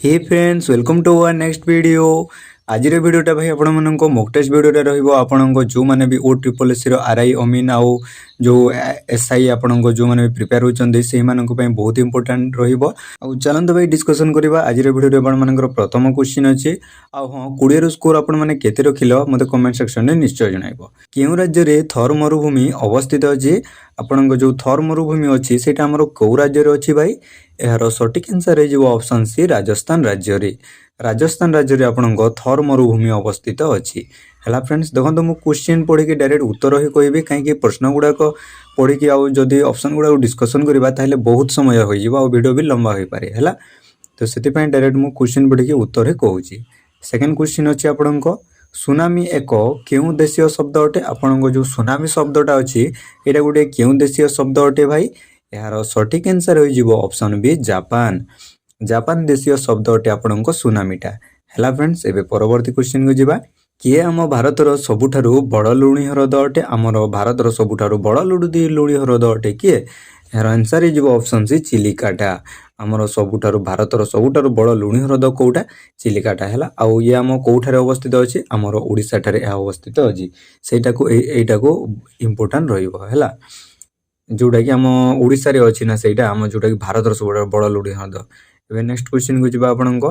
Hey friends welcome to our next video. आज वीडियोटा भाई आपण मन मॉक टेस्ट वीडियोटा रहिबो आपण जो माने भी ओ ट्रिपल एस रो आरआई अमीन आउ जो एसआई आपण जो माने प्रिपेयर होचंदी से मानन को बहुत इंपोर्टेंट रहिबो। आ चलंत भाई डिस्कशन करबा। आज वीडियो आपण मानकर प्रथम क्वेश्चन अछि आ हां 20 रो स्कोर आपण माने केते रखिलो मते कमेंट सेक्शन में निश्चय जणाइबो। केउ राज्य रे थर मरुभूमि अवस्थित अछि आपण जो थर मरुभूमि अछि सेटा हमरो को राज्य रे अछि भाई यार सठिक आंसर है जो ऑप्शन सी राजस्थान राज्य रे। राजस्थान राज्य रे आपण थर मरुभूमि अवस्थित अछि हला। फ्रेंड्स देखो मु क्वेश्चन पढ़ी के डायरेक्ट उत्तर ही कहबी कहीं प्रश्न गुड़ा पढ़ी के आउ जदी ऑप्शन गुड़ा डिस्कशन करबा ताले बहुत समय होई जिवो आ वीडियो भी लंबा होई पारे हला। तो सेति पय डायरेक्ट मु क्वेश्चन पढ़ी के उत्तर ही कहूची। सेकंड क्वेश्चन अछि आपण सुनामी एक केउ देशीय शब्द अटे आपण जो सुनामी शब्दटा अछि एटा गुटे केउ देशीय शब्द अटे भाई यार सठिक आंसर हो जिवो ऑप्शन बी जापान। जापान देशीय शब्द अटे आपणको सुनामीटा हला। फ्रेंड्स एबे परवर्ती क्वेश्चन को जिबा किए आम भारतर सबुठारु बड़ लुणी ह्रद अटे आमर भारतर सबुठारु बड़ लुणी ह्रद अटे किए यार आंसर हो ऑप्शन सी चिलिकाटा। आमर सबुठारु भारतर सबुठारु बड़ लुणी ह्रद कोउटा चिलिकाटा हला। आउ ये आम कोउठारे अवस्थित अछि आमर ओडिसा ठारे अवस्थित अछि सेटा को एटा को इंपोर्टेंट रहिबो हला। जोटा कि आम ओडिसा रे अछि ना सेटा आम जोटा कि भारतर सबुठारु बड़ लुणी ह्रद। एबे नेक्स्ट क्वेश्चन को जिबा आपणको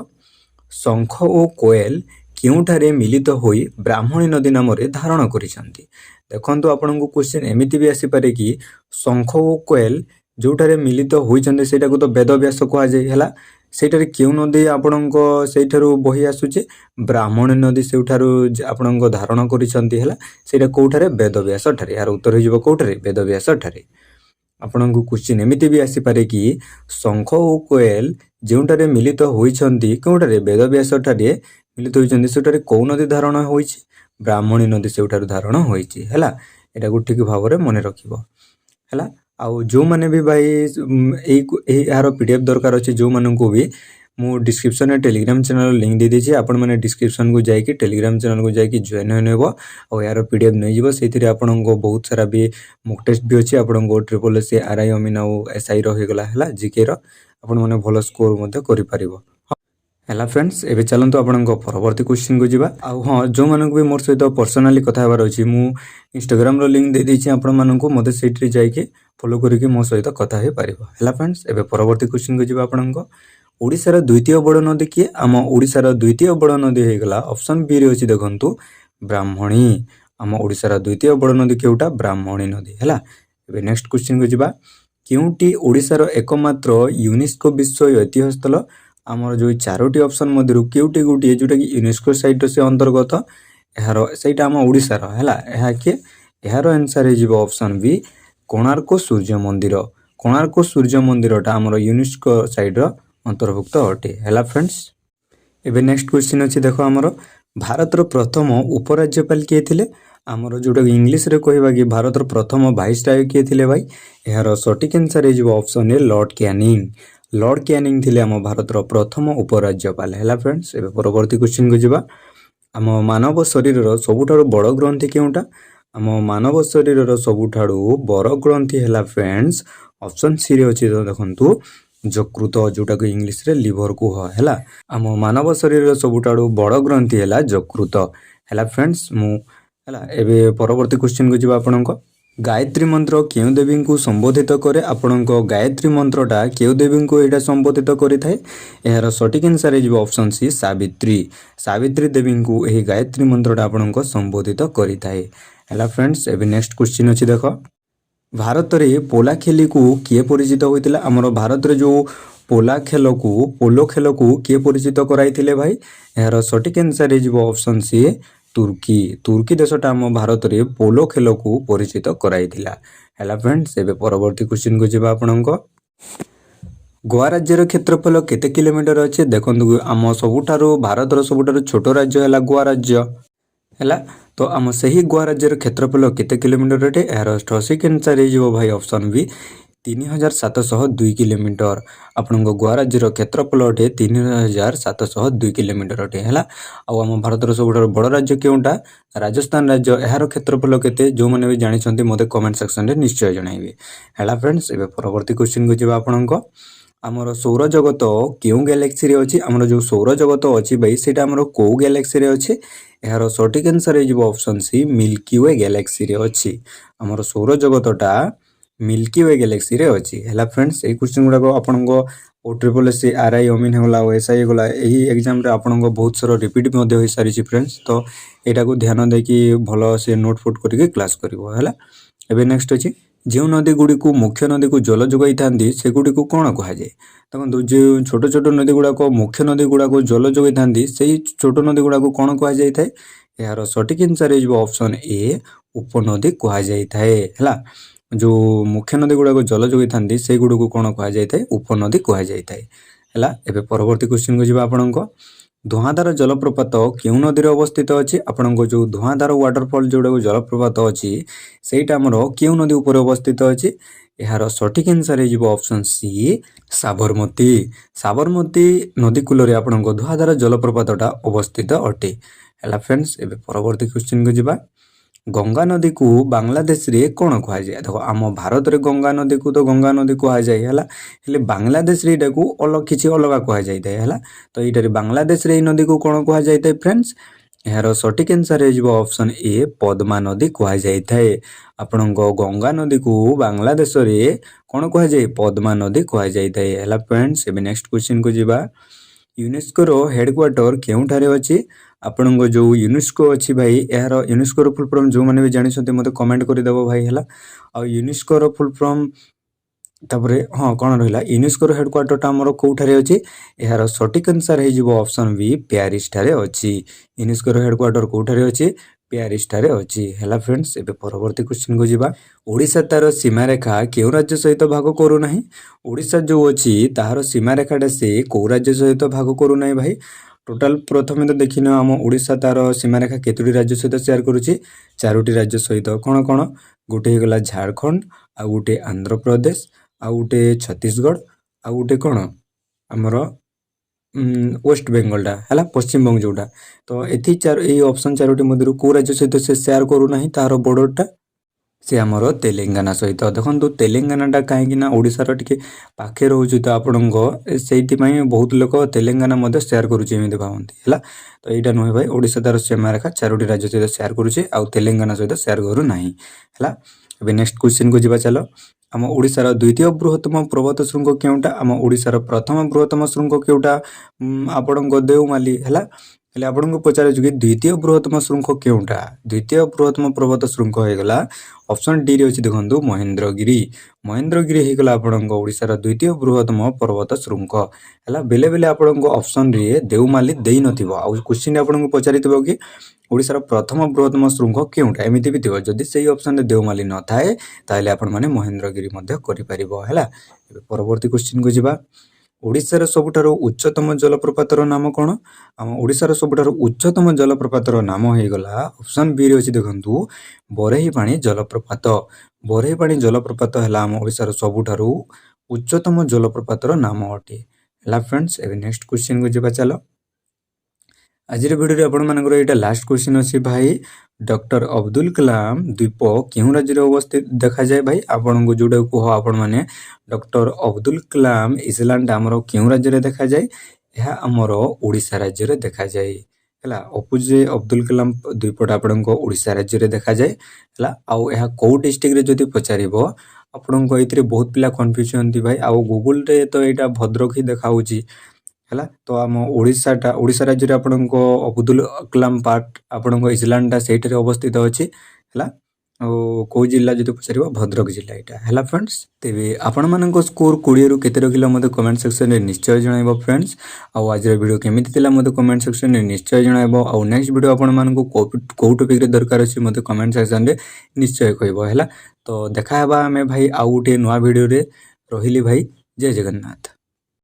शंख ओ कोयल केउठारे मिलित होई ब्राह्मणी नदी नाम रे धारण करिसंती। देखंतु आपणको क्वेश्चन एमिति भी आसी पारे कि शंख ओ कोयल जोठारे मिलित होइचंती सेटा को तो वेदव्यास कहा जाय हला। सेटारे केउ नदी आपणको सेठारु बही आसुचे ब्राह्मणी नदी सेठारु आपणको धारण करिसंती हला। सेटा कोठारे वेदव्यास ठारे यार उत्तर हो जिवो कोठारे वेदव्यास ठारे। आपणको क्वेश्चन एमिति भी आसी पारे कि शंख ओ कोयल जोठारे मिलित होइचंती कोठारे वेदव्यास ठारे मिलित होइचंती सेठारे को नदी धारण होइछि ब्राह्मणी नदी सेठारु धारण होइछि हला। एटा को ठीक भाव रे मने रखिबो हला। आउ जो माने भी भाई एई यार पीडीएफ दरकार अछि जो मानन को भी मु डिस्क्रिप्शन में टेलीग्राम चैनल लिंक दे देछि आपण माने डिस्क्रिप्शन को जाई कि टेलीग्राम चैनल को जाई कि जॉइन होनेबो आ यार पीडीएफ नै जिवो सेथिरे आपण को बहुत सारा भी मॉक टेस्ट भी अछि आपण को ट्रिपल एस आरआई अमीन आउ एसआई रहि गला हला जीके रो आपण माने भलो स्कोर मध्ये करि परिबो हला। फ्रेंड्स एबे चलंतु आपण को परवर्ती क्वेश्चन को जिबा। आ हां जो मानन को भी मोर सहित पर्सनली कथा हबार अछि मु इंस्टाग्राम रो लिंक दे देछि आपण मानन को मते सेटरी जाई कि फॉलो करि कि मो सहित कथा हे परिबो हला। फ्रेंड्स एबे परवर्ती क्वेश्चन को जिबा आपण को ओडिसा रो द्वितीय बड़ नदी किए आम ओडिसा रो द्वितीय बड़ नदी हे गला ऑप्शन बी रे अछि देखंतु ब्राह्मणी। आम ओडिसा रो द्वितीय बड़ नदी केउटा ब्राह्मणी नदी हला। एबे नेक्स्ट क्वेश्चन को जिबा केउटी ओडिसा रो एकमात्र यूनेस्को विश्व ऐतिह्य स्थल आमर जो चारोटी ऑप्शन मध्यरु केउटी गुटी जोटा कि यूनेस्को साइट से अंतर्गत यार सेटा आम ओडिसा रो हला। एहा के यार आंसर हे जिवो ऑप्शन बी कोणार्क सूर्य मंदिर। कोणार्क सूर्य मंदिरटा आमर यूनेस्को साइट रो अंतर्भुक्त अटे हला। फ्रेंड्स एबे नेक्स्ट क्वेश्चन अछि देखो आमर भारतर प्रथम उपराज्यपाल किए थिले आमर जोटा इंग्लिश रे कहबा कि भारतर प्रथम वाइसराय किए थिले भाई यार सठिक आंसर हे जिवो option A Lord Canning. Lord Canning थिले आम भारतर प्रथम उपराज्यपाल हला। फ्रेंड्स एबे परवर्ती क्वेश्चन को जिबा आम मानव शरीर रो सबुठारु बड़ ग्रंथि केउटा आम मानव शरीर रो सबुठारु बड़ ग्रंथि हला। फ्रेंड्स ऑप्शन सी रे अछि देखंतु यकृत जोटा को इंग्लिश रे लिवर को हला। आम मानव शरीर रो सबुठारु बड़ ग्रंथि हला यकृत हला। फ्रेंड्स मु हला। एबे परवर्ती क्वेश्चन को जिबा आपनको गायत्री मंत्र केउ देवी को संबोधित करे आपनको गायत्री मंत्रटा केउ देवी को एटा संबोधित करि थाए एहार सठिक आंसर हे ऑप्शन सी सावित्री। सावित्री देवी को एही गायत्री मंत्रटा आपनको संबोधित करि थाए हला। फ्रेंड्स एबे नेक्स्ट क्वेश्चन अछि देखो भारत रे पोला खेली को किए परिचित होइतिला हमर भारत रे जो पोला खेल को पोलो खेल को किए परिचित कराइथिले भाई एहार सठिक आंसर हे ऑप्शन सी तुर्की। तुर्की देशटा हम भारत रे पोलो खेल को परिचित कराइथिला हला। फ्रेंड्स एबे परवर्ती क्वेश्चन को जिबा आपनको गोवा राज्य रो क्षेत्रफल केते किलोमीटर अछि देखंतु आम सबुठारु भारत रो सबुठारु छोट राज्य हला गोवा राज्य हला। तो आम सही गोवा राज्य रो क्षेत्रफल केते किलोमीटर अटे एहार सठिक आंसर हे जिवो भाई ऑप्शन बी 3702 किलोमीटर। आपण गोवा राज्य रो क्षेत्रफल अटे 3702 किलोमीटर अटे हला। आ आम भारत रो सबुठारु बड़ राज्य केउटा राजस्थान राज्य एहार क्षेत्रफल केते जो माने भी जानि छथि मते कमेंट सेक्शन रे निश्चय जणाइबे हला। फ्रेंड्स एबे परवर्ती क्वेश्चन को जिबा आपनको ଆମର ସୌରଜଗତ କେଉଁ ଗ୍ୟାଲେକ୍ସିରେ ଅଛି ଆମର ଯେଉଁ ସୌରଜଗତ ଅଛି ଭାଇ ସେଇଟା ଆମର କେଉଁ ଗ୍ୟାଲେକ୍ସିରେ ଅଛି ଏହାର ସଠିକ୍ ଆନ୍ସର୍ ହେଇଯିବ ଅପସନ୍ ସି ମିଲ୍କି ୱେ ଗ୍ୟାଲେକ୍ସିରେ ଅଛି ଆମର ସୌରଜଗତଟା ମିଲ୍କି ୱେ ଗ୍ୟାଲେକ୍ସିରେ ଅଛି ହେଲା ଫ୍ରେଣ୍ଡସ୍ ଏଇ କ୍ୱେଶ୍ଚିନ୍ ଗୁଡ଼ାକ ଆପଣଙ୍କ OSSC RI ଅମିନ୍ ହେଇଗଲା ଆଉ SI ହେଇଗଲା ଏହି ଏକ୍ଜାମ୍ରେ ଆପଣଙ୍କ ବହୁତ ସାରା ରିପିଟ୍ ମଧ୍ୟ ହୋଇସାରିଛି ଫ୍ରେଣ୍ଡସ୍ ତ ଏଇଟାକୁ ଧ୍ୟାନ ଦେଇକି ଭଲ ସେ ନୋଟ୍ ଫୋଟ୍ କରିକି କ୍ଲାସ୍ କରିବ ହେଲା ଏବେ ନେକ୍ସଟ ଅଛି ଯେଉଁ ନଦୀଗୁଡ଼ିକୁ ମୁଖ୍ୟ ନଦୀକୁ ଜଳ ଯୋଗାଇଥାନ୍ତି ସେଗୁଡ଼ିକୁ କ'ଣ କୁହାଯାଏ ଦେଖନ୍ତୁ ଯେଉଁ ଛୋଟ ଛୋଟ ନଦୀ ଗୁଡ଼ାକ ମୁଖ୍ୟ ନଦୀ ଗୁଡ଼ାକୁ ଜଳ ଯୋଗାଇଥାନ୍ତି ସେଇ ଛୋଟ ନଦୀ ଗୁଡ଼ାକୁ କ'ଣ କୁହାଯାଇଥାଏ ଏହାର ସଠିକ୍ ଆନ୍ସର୍ ହେଇଯିବ ଅପସନ୍ ଏ ଉପନଦୀ କୁହାଯାଇଥାଏ ହେଲା ଯେଉଁ ମୁଖ୍ୟ ନଦୀ ଗୁଡ଼ାକୁ ଜଳ ଯୋଗାଇଥାନ୍ତି ସେଇଗୁଡ଼ିକୁ କ'ଣ କୁହାଯାଇଥାଏ ଉପନଦୀ କୁହାଯାଇଥାଏ ହେଲା ଏବେ ପରବର୍ତ୍ତୀ କ୍ୱେଶ୍ଚିନ୍କୁ ଯିବା ଆପଣଙ୍କ ଧୂଆଁଧାର ଜଳପ୍ରପାତ କେଉଁ ନଦୀରେ ଅବସ୍ଥିତ ଅଛି ଆପଣଙ୍କ ଯେଉଁ ଧୂଆଁଧାର ୱାଟରଫଲ୍ ଯେଉଁଟାକୁ ଜଳପ୍ରପାତ ଅଛି ସେଇଟା ଆମର କେଉଁ ନଦୀ ଉପରେ ଅବସ୍ଥିତ ଅଛି ଏହାର ସଠିକ୍ ଆନ୍ସର୍ ହେଇଯିବ ଅପସନ୍ ସି ସାବରମତୀ ସାବରମତୀ ନଦୀ କୂଳରେ ଆପଣଙ୍କ ଧୂଆଁଧାର ଜଳପ୍ରପାତଟା ଅବସ୍ଥିତ ଅଟେ ହେଲା ଫ୍ରେଣ୍ଡସ୍ ଏବେ ପରବର୍ତ୍ତୀ କ୍ୱେଶ୍ଚିନ୍କୁ ଯିବା ଗଙ୍ଗା ନଦୀକୁ ବାଂଲାଦେଶରେ କ'ଣ କୁହାଯାଏ ଦେଖ ଆମ ଭାରତରେ ଗଙ୍ଗା ନଦୀକୁ ତ ଗଙ୍ଗା ନଦୀ କୁହାଯାଏ ହେଲା ହେଲେ ବାଂଲାଦେଶରେ ଏଇଟାକୁ କିଛି ଅଲଗା କୁହାଯାଇଥାଏ ହେଲା ତ ଏଇଟାରେ ବାଂଲାଦେଶରେ ଏଇ ନଦୀକୁ କ'ଣ କୁହାଯାଇଥାଏ ଫ୍ରେଣ୍ଡସ୍ ଏହାର ସଠିକ୍ ଆନ୍ସର୍ ହେଇଯିବ ଅପସନ୍ ଏ ପଦ୍ମା ନଦୀ କୁହାଯାଇଥାଏ ଆପଣଙ୍କ ଗଙ୍ଗା ନଦୀକୁ ବାଂଲାଦେଶରେ କ'ଣ କୁହାଯାଏ ପଦ୍ମା ନଦୀ କୁହାଯାଇଥାଏ ହେଲା ଫ୍ରେଣ୍ଡସ୍ ଏବେ ନେକ୍ସଟ କ୍ୱେଶ୍ଚିନ୍କୁ ଯିବା ୟୁନେସ୍କୋର ହେଡ଼କ୍ୱାର୍ଟର କେଉଁଠାରେ ଅଛି ଆପଣଙ୍କ ଯେଉଁ ୟୁନେସ୍କୋ ଅଛି ଭାଇ ଏହାର ୟୁନେସ୍କୋର ଫୁଲ୍ ଫର୍ମ ଯେଉଁମାନେ ବି ଜାଣିଛନ୍ତି ମୋତେ କମେଣ୍ଟ କରିଦେବ ଭାଇ ହେଲା ଆଉ ୟୁନେସ୍କୋର ଫୁଲ୍ ଫର୍ମ ତାପରେ ହଁ କ'ଣ ରହିଲା ୟୁନେସ୍କୋର ହେଡ଼କ୍ୱାର୍ଟରଟା ଆମର କେଉଁଠାରେ ଅଛି ଏହାର ସଠିକ୍ ଆନ୍ସର୍ ହେଇଯିବ ଅପସନ୍ ବି ପ୍ୟାରିସଠାରେ ଅଛି ୟୁନେସ୍କୋର ହେଡ଼କ୍ୱାର୍ଟର କେଉଁଠାରେ ଅଛି ପ୍ୟାରିସଠାରେ ଅଛି ହେଲା ଫ୍ରେଣ୍ଡସ୍ ଏବେ ପରବର୍ତ୍ତୀ କ୍ୱେଶ୍ଚିନ୍କୁ ଯିବା ଓଡ଼ିଶା ତାର ସୀମାରେଖା କେଉଁ ରାଜ୍ୟ ସହିତ ଭାଗ କରୁନାହିଁ ଓଡ଼ିଶା ଯେଉଁ ଅଛି ତାହାର ସୀମାରେଖାଟା ସେ କେଉଁ ରାଜ୍ୟ ସହିତ ଭାଗ କରୁନାହିଁ ଭାଇ ଟୋଟାଲ ପ୍ରଥମେ ତ ଦେଖିନେବା ଆମ ଓଡ଼ିଶା ତାର ସୀମାରେଖା କେତୋଟି ରାଜ୍ୟ ସହିତ ସେୟାର କରୁଛି 4ଟି ରାଜ୍ୟ ସହିତ କ'ଣ କ'ଣ ଗୋଟେ ହେଇଗଲା ଝାଡ଼ଖଣ୍ଡ ଆଉ ଗୋଟେ ଆନ୍ଧ୍ରପ୍ରଦେଶ ଆଉ ଗୋଟେ ଛତିଶଗଡ଼ ଆଉ ଗୋଟେ କ'ଣ ଆମର ୱେଷ୍ଟ ବେଙ୍ଗଲଟା ହେଲା ପଶ୍ଚିମବଙ୍ଗ ଯେଉଁଟା ତ ଏଇ ଅପସନ୍ 4ଟି ମଧ୍ୟରୁ କେଉଁ ରାଜ୍ୟ ସହିତ ସେ ସେୟାର କରୁନାହିଁ ତାହାର ବର୍ଡ଼ରଟା ସେ ଆମର ତେଲେଙ୍ଗାନା ସହିତ ଦେଖନ୍ତୁ ତେଲେଙ୍ଗାନାଟା କାହିଁକି ନା ଓଡ଼ିଶାର ଟିକେ ପାଖେ ରହୁଛି ତ ଆପଣଙ୍କ ସେଇଥିପାଇଁ ବହୁତ ଲୋକ ତେଲେଙ୍ଗାନା ମଧ୍ୟ ସେୟାର କରୁଛି ଏମିତି ଭାବନ୍ତି ହେଲା ତ ଏଇଟା ନୁହେଁ ଭାଇ ଓଡ଼ିଶା ତାର ସୀମାରେଖା 4ଟି ରାଜ୍ୟ ସହିତ ସେୟାର କରୁଛି ଆଉ ତେଲେଙ୍ଗାନା ସହିତ ସେୟାର କରୁନାହିଁ ହେଲା ଏବେ ନେକ୍ସଟ କ୍ୱେଶ୍ଚିନ୍କୁ ଯିବା ଚାଲ ଆମ ଓଡ଼ିଶାର ଦ୍ୱିତୀୟ ବୃହତ୍ତମ ପର୍ବତ ଶୃଙ୍ଗ କେଉଁଟା ଆମ ଓଡ଼ିଶାର ପ୍ରଥମ ବୃହତ୍ତମ ଶୃଙ୍ଗ କେଉଁଟା ଆପଣଙ୍କ ଦେଓମାଲି ହେଲା ହେଲେ ଆପଣଙ୍କୁ ପଚାରୁଛୁ କି ଦ୍ୱିତୀୟ ବୃହତ୍ତମ ଶୃଙ୍ଗ କେଉଁଟା ଦ୍ୱିତୀୟ ବୃହତ୍ତମ ପର୍ବତ ଶୃଙ୍ଗ ହେଇଗଲା ଅପସନ୍ ଡିରେ ଅଛି ଦେଖନ୍ତୁ ମହେନ୍ଦ୍ରଗିରି ହେଇଗଲା ଆପଣଙ୍କ ଓଡ଼ିଶାର ଦ୍ୱିତୀୟ ବୃହତ୍ତମ ପର୍ବତ ଶୃଙ୍ଗ ହେଲା ବେଲେ ବେଲେ ଆପଣଙ୍କ ଅପସନ୍ରେ ଦେଓମାଲି ଦେଇନଥିବ ଆଉ କ୍ୱେଶ୍ଚିନ୍ ଆପଣଙ୍କୁ ପଚାରିଥିବ କି ଓଡ଼ିଶାର ପ୍ରଥମ ବୃହତ୍ତମ ଶୃଙ୍ଗ କେଉଁଟା ଏମିତି ବି ଥିବ ଯଦି ସେଇ ଅପସନ୍ରେ ଦେଓମାଲି ନଥାଏ ତାହେଲେ ଆପଣମାନେ ମହେନ୍ଦ୍ରଗିରି ମଧ୍ୟ କରିପାରିବ ହେଲା ଏବେ ପରବର୍ତ୍ତୀ କ୍ୱେଶ୍ଚିନ୍କୁ ଯିବା ଓଡ଼ିଶାର ସବୁଠାରୁ ଉଚ୍ଚତମ ଜଳପ୍ରପାତର ନାମ କ'ଣ ଆମ ଓଡ଼ିଶାର ସବୁଠାରୁ ଉଚ୍ଚତମ ଜଳପ୍ରପାତର ନାମ ହେଇଗଲା ଅପସନ୍ ବିରେ ଅଛି ଦେଖନ୍ତୁ ବରେହିପାଣି ଜଳପ୍ରପାତ ହେଲା ଆମ ଓଡ଼ିଶାର ସବୁଠାରୁ ଉଚ୍ଚତମ ଜଳପ୍ରପାତର ନାମ ଅଟେ ହେଲା ଫ୍ରେଣ୍ଡସ୍ ଏବେ ନେକ୍ସଟ କ୍ୱେଶ୍ଚିନ୍କୁ ଯିବା ଚାଲ ଆଜିର ଭିଡ଼ିଓରେ ଆପଣମାନଙ୍କର ଏଇଟା ଲାଷ୍ଟ କ୍ୱେଶ୍ଚିନ୍ ଅଛି ଭାଇ ଡକ୍ଟର ଅବଦୁଲ କଲାମ ଦ୍ୱୀପ କେଉଁ ରାଜ୍ୟରେ ଅବସ୍ଥିତ ଦେଖାଯାଏ ଭାଇ ଆପଣଙ୍କୁ ଯେଉଁଟାକୁ କୁହ ଆପଣମାନେ ଡକ୍ଟର ଅବଦୁଲ କଲାମ ଆଇଲ୍ୟାଣ୍ଡ ଆମର କେଉଁ ରାଜ୍ୟରେ ଦେଖାଯାଏ ଏହା ଆମର ଓଡ଼ିଶା ରାଜ୍ୟରେ ଦେଖାଯାଏ ହେଲା ଅପୋଜେ ଅବଦୁଲ କଲାମ ଦ୍ୱୀପଟା ଆପଣଙ୍କ ଓଡ଼ିଶା ରାଜ୍ୟରେ ଦେଖାଯାଏ ହେଲା ଆଉ ଏହା କେଉଁ ଡିଷ୍ଟ୍ରିକ୍ଟରେ ଯଦି ପଚାରିବ ଆପଣଙ୍କ ଏଥିରେ ବହୁତ ପିଲା କନଫ୍ୟୁଜ୍ ହୁଅନ୍ତି ଭାଇ ଆଉ ଗୁଗୁଲରେ ତ ଏଇଟା ଭଦ୍ରକ ହିଁ ଦେଖାଉଛି ହେଲା ତ ଆମ ଓଡ଼ିଶା ରାଜ୍ୟରେ ଆପଣଙ୍କ ଅବଦୁଲ କଲାମ ପାର୍କ ଆପଣଙ୍କ ଆଇଲ୍ୟାଣ୍ଡଟା ସେଇଠାରେ ଅବସ୍ଥିତ ଅଛି ହେଲା ଆଉ କେଉଁ ଜିଲ୍ଲା ଯଦି ପଚାରିବ ଭଦ୍ରକ ଜିଲ୍ଲା ଏଇଟା ହେଲା ଫ୍ରେଣ୍ଡସ୍ ତେବେ ଆପଣମାନଙ୍କ ସ୍କୋର 20ରୁ କେତେ ରଖିଲା ମୋତେ କମେଣ୍ଟ ସେକ୍ସନରେ ନିଶ୍ଚୟ ଜଣାଇବ ଫ୍ରେଣ୍ଡସ୍ ଆଉ ଆଜିର ଭିଡ଼ିଓ କେମିତି ଥିଲା ମୋତେ କମେଣ୍ଟ ସେକ୍ସନରେ ନିଶ୍ଚୟ ଜଣାଇବ ଆଉ ନେକ୍ସଟ ଭିଡ଼ିଓ ଆପଣମାନଙ୍କୁ କେଉଁ ଟପିକ୍ରେ ଦରକାର ଅଛି ମୋତେ କମେଣ୍ଟ ସେକ୍ସନରେ ନିଶ୍ଚୟ କହିବ ହେଲା ତ ଦେଖା ହେବା ଆମେ ଭାଇ ଆଉ ଗୋଟିଏ ନୂଆ ଭିଡ଼ିଓରେ ରହିଲି ଭାଇ ଜୟ ଜଗନ୍ନାଥ।